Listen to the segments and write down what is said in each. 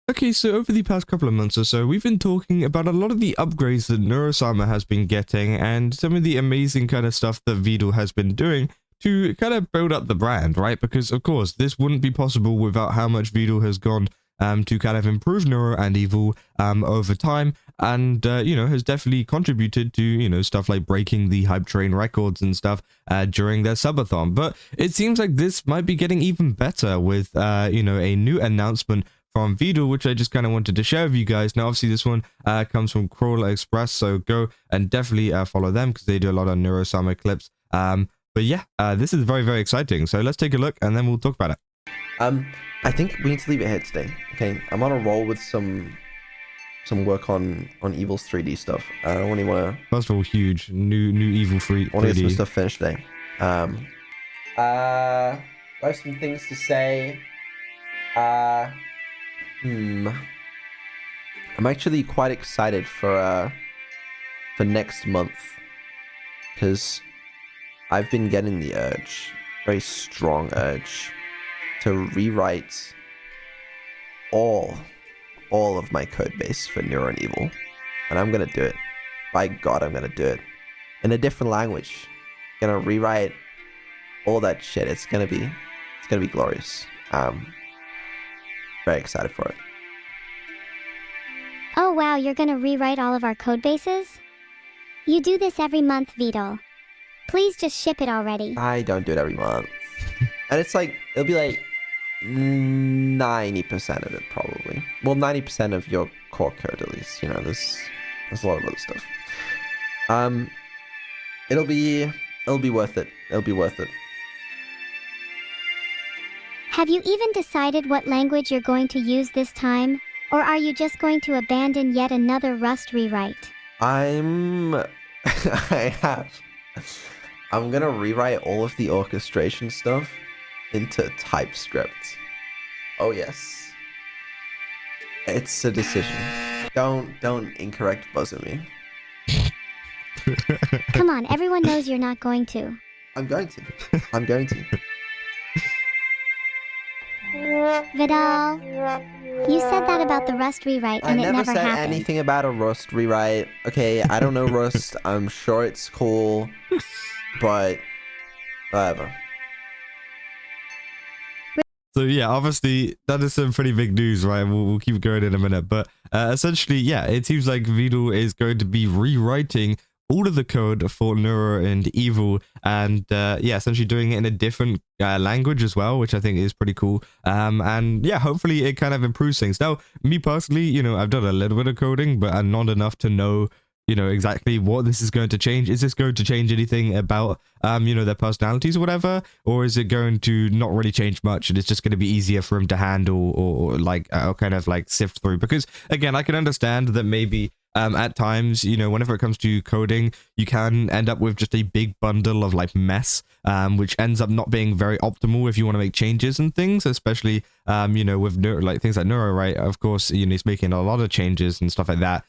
Okay, so over the past couple of months or so, we've been talking about a lot of the upgrades that Neuro Sama has been getting and some of the amazing kind of stuff that Vedal has been doing to kind of build up the brand, right? Because, of course, this wouldn't be possible without how much Vedal has gone to kind of improve Neuro and Evil over time and, has definitely contributed to, stuff like breaking the hype train records and stuff during their subathon. But it seems like this might be getting even better with, a new announcement from Vedal, which I just kind of wanted to share with you guys. Now, obviously, this one comes from Crawler Express, so go and definitely follow them because they do a lot of Neuro Sama clips. But yeah, this is very, very exciting. So let's take a look and then we'll talk about it. I think we need to leave it here today. Okay, I'm on a roll with some work on Evil's 3D stuff. I don't really want to. First of all, huge new Evil 3D. I want to get some stuff finished today. I have some things to say. I'm actually quite excited for next month because I've been getting the urge, very strong urge, to rewrite all of my code base for Neuro and Evil, and I'm gonna do it. By God, I'm gonna do it in a different language. Gonna rewrite all that shit. It's gonna be glorious. Very excited for it. Oh wow, you're gonna rewrite all of our code bases? You do this every month, Vedal. Please just ship it already. I don't do it every month. And it's like, it'll be like 90% of it probably. Well, 90% of your core code at least. There's a lot of other stuff. It'll be worth it. It'll be worth it. Have you even decided what language you're going to use this time? Or are you just going to abandon yet another Rust rewrite? I'm gonna rewrite all of the orchestration stuff into TypeScript. Oh yes. It's a decision. Don't incorrect buzzer me. Come on, everyone knows you're not going to. I'm going to. Vedal, you said that about the Rust rewrite and it never happened. I never said anything about a Rust rewrite. Okay, I don't know Rust. I'm sure it's cool, but whatever. So yeah, obviously that is some pretty big news, right? We'll keep going in a minute, but essentially, yeah, it seems like Vedal is going to be rewriting all of the code for Neuro and Evil, and yeah, essentially doing it in a different language as well, which I think is pretty cool. And yeah, hopefully it kind of improves things. Now, me personally, I've done a little bit of coding, but not enough to know, exactly what this is going to change. Is this going to change anything about, their personalities or whatever? Or is it going to not really change much and it's just going to be easier for him to handle or like, kind of like sift through? Because again, I can understand that maybe at times, whenever it comes to coding, you can end up with just a big bundle of like mess, which ends up not being very optimal if you want to make changes and things, especially, with like things like Neuro, right? Of course, he's making a lot of changes and stuff like that.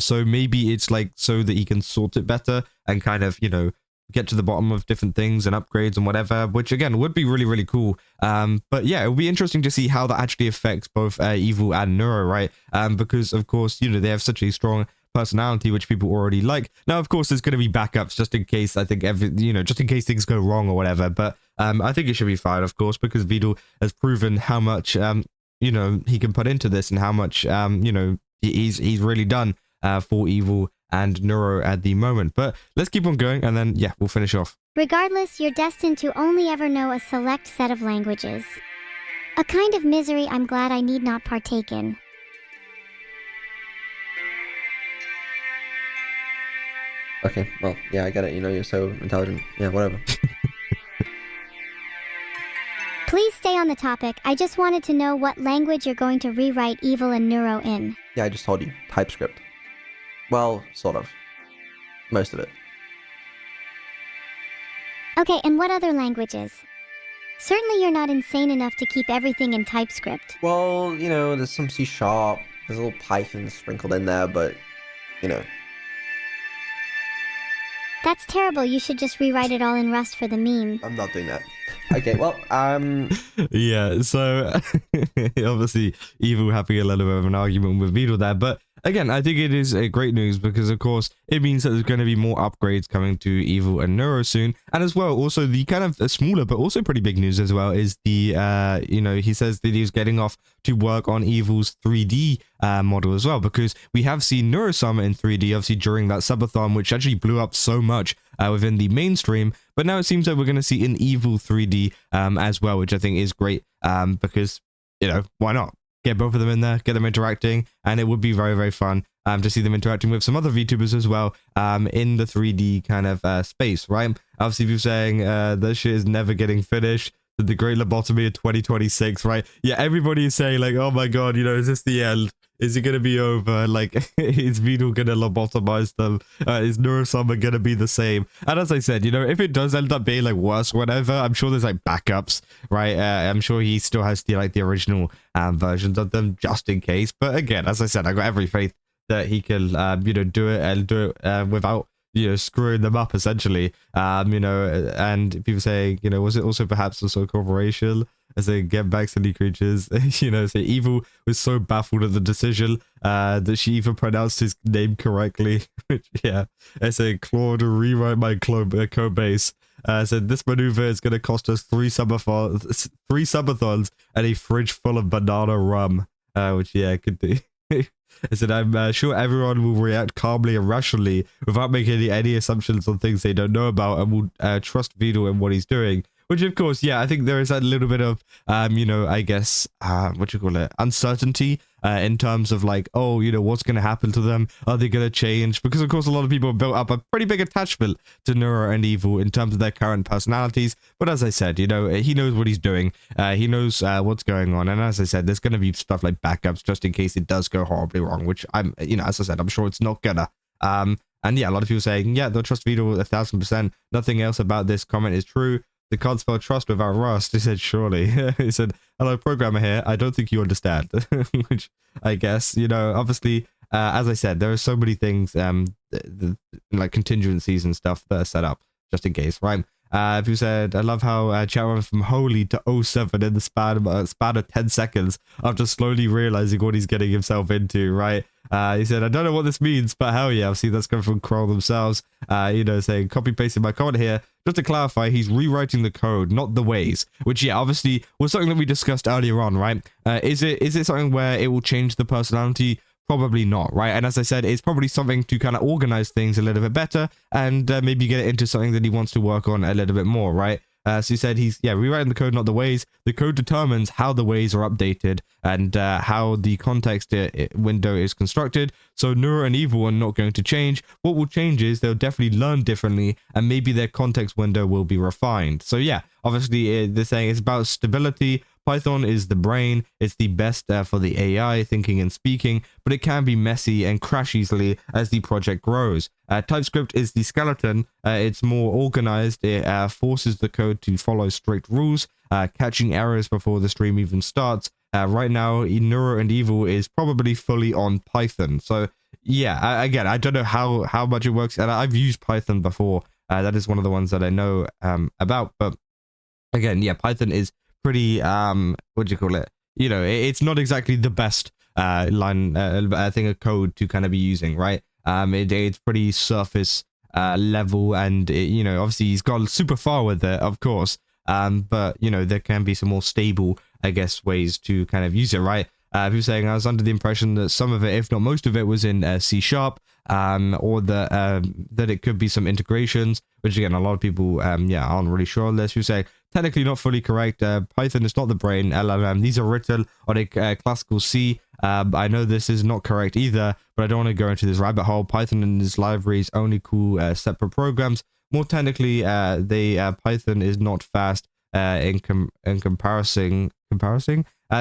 So maybe it's like so that he can sort it better and kind of, get to the bottom of different things and upgrades and whatever, which again would be really, really cool. But yeah, it would be interesting to see how that actually affects both Evil and Neuro, right? Because of course, they have such a strong personality which people already like. Now, of course, there's going to be backups just in case, I think, just in case things go wrong or whatever. But I think it should be fine, of course, because Vedal has proven how much he can put into this and how much he's really done for Evil and Neuro at the moment. But let's keep on going and then yeah, we'll finish off. Regardless, you're destined to only ever know a select set of languages. A kind of misery I'm glad I need not partake in. Okay, well, yeah, I get it. You're so intelligent. Yeah, whatever. Please stay on the topic. I just wanted to know what language you're going to rewrite Evil and Neuro in. Yeah, I just told you. TypeScript. Well, sort of. Most of it. Okay, and what other languages? Certainly you're not insane enough to keep everything in TypeScript. Well, there's some C#, there's a little Python sprinkled in there, but, That's terrible. You should just rewrite it all in Rust for the meme. I'm not doing that. Okay, well, Yeah, so obviously Evil having a little bit of an argument with Vedal there, but again, I think it is a great news because, of course, it means that there's going to be more upgrades coming to Evil and Neuro soon. And as well, also the kind of smaller but also pretty big news as well is the, you know, he says that he's getting off to work on Evil's 3D model as well, because we have seen Neuro Sama in 3D, obviously during that subathon, which actually blew up so much within the mainstream. But now it seems like we're going to see an Evil 3D as well, which I think is great because, you know, why not? Get both of them in there, get them interacting, and it would be very, very fun to see them interacting with some other VTubers as well in the 3D kind of space, right? Obviously, if you're saying this shit is never getting finished, the Great Lobotomy in 2026, right? Yeah, everybody is saying like, oh my god, you know, is this the end? Is it gonna be over? Like, is Vedal gonna lobotomize them? Is Neuro Sama gonna be the same? And as I said, you know, if it does end up being like worse, whatever, I'm sure there's like backups, right? I'm sure he still has the like the original versions of them just in case. But again, as I said, I got every faith that he can, you know, do it and do it without, you know, screwing them up essentially. You know, and people say, you know, was it also perhaps also a corporation as they get back to the creatures? You know, say Evil was so baffled at the decision that she even pronounced his name correctly. Which, yeah, I say Claude rewrite my code base. Said this maneuver is going to cost us three subathons and a fridge full of banana rum. Which, yeah, could do. I said, I'm sure everyone will react calmly and rationally without making any assumptions on things they don't know about, and will trust Vedal in what he's doing. Which, of course, yeah, I think there is a little bit of, you know, I guess, what you call it, uncertainty in terms of like, oh, you know, what's going to happen to them? Are they going to change? Because, of course, a lot of people have built up a pretty big attachment to Neuro and Evil in terms of their current personalities. But as I said, you know, he knows what he's doing. He knows what's going on. And as I said, there's going to be stuff like backups just in case it does go horribly wrong, which I'm, you know, as I said, I'm sure it's not gonna. And yeah, a lot of people saying, yeah, they'll trust Vedal 1000%. Nothing else about this comment is true. The can't spell trust without Rust. He said, surely. He said, hello, programmer here. I don't think you understand. Which I guess, you know, obviously, as I said, there are so many things, like contingencies and stuff that are set up just in case, right? Who said, I love how chat went from holy to oh 07 in the span of 10 seconds after slowly realizing what he's getting himself into, right? He said, I don't know what this means, but hell yeah, see that's coming from Kroll themselves, you know, saying, copy pasting my comment here. Just to clarify, he's rewriting the code, not the ways, which, yeah, obviously was something that we discussed earlier on, right? Is it something where it will change the personality? Probably not, right? And as I said, it's probably something to kind of organize things a little bit better and maybe get it into something that he wants to work on a little bit more, right? So he said he's, yeah, rewriting the code, not the ways. The code determines how the ways are updated and how the context window is constructed. So Neuro and Evil are not going to change. What will change is they'll definitely learn differently and maybe their context window will be refined. So yeah, obviously they're saying it's about stability. Python is the brain, it's the best for the AI thinking and speaking, but it can be messy and crash easily as the project grows. TypeScript is the skeleton, it's more organized, it forces the code to follow strict rules, catching errors before the stream even starts. Right now, Neuro and Evil is probably fully on Python. So yeah, again, I don't know how much it works, and I've used Python before. That is one of the ones that I know about, but again, yeah, Python is pretty what do you call it, you know, it's not exactly the best line thing of code to kind of be using, right? It's pretty surface level, and it, you know, obviously he's gone super far with it, of course, but you know, there can be some more stable, I guess, ways to kind of use it, right? People saying I was under the impression that some of it, if not most of it, was in C#, or that it could be some integrations, which again, a lot of people yeah, aren't really sure on this. Who say technically not fully correct. Python is not the brain LLM. These are written on a classical C. I know this is not correct either, but I don't want to go into this rabbit hole. Python and its libraries only call separate programs. More technically, Python is not fast in comparison.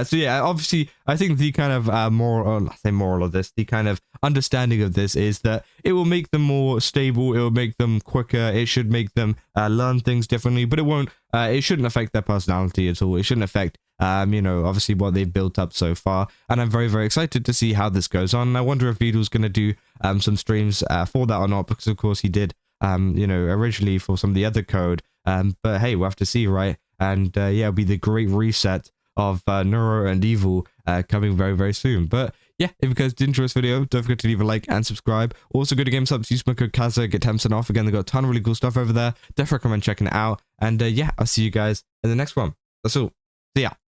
So yeah, obviously, I think the kind of moral of this, the kind of understanding of this is that it will make them more stable, it will make them quicker, it should make them learn things differently, but it won't, it shouldn't affect their personality at all. It shouldn't affect, you know, obviously what they've built up so far. And I'm very, very excited to see how this goes on. And I wonder if Vedal's going to do some streams for that or not, because of course he did you know, originally for some of the other code. But hey, we'll have to see, right? And yeah, it'll be the great reset of Neuro and Evil coming very, very soon. But yeah, if you guys did enjoy this video, don't forget to leave a like and subscribe. Also, go to GameSubs, use my code Kaza, get 10% off. Again, they've got a ton of really cool stuff over there. Definitely recommend checking it out. And yeah, I'll see you guys in the next one. That's all. See ya.